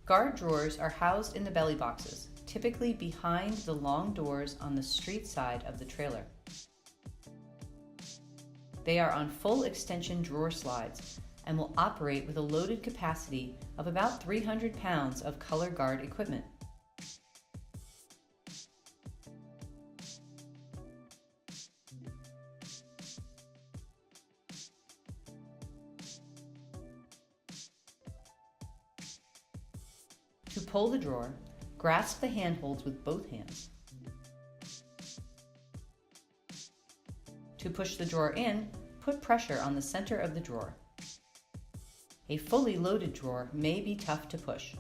Guard drawers are housed in the belly boxes, typically behind the long doors on the street side of the trailer. They are on full extension drawer slides and will operate with a loaded capacity of about 300 pounds of color guard equipment. To pull the drawer, grasp the handholds with both hands. To push the drawer in, put pressure on the center of the drawer. A fully loaded drawer may be tough to push.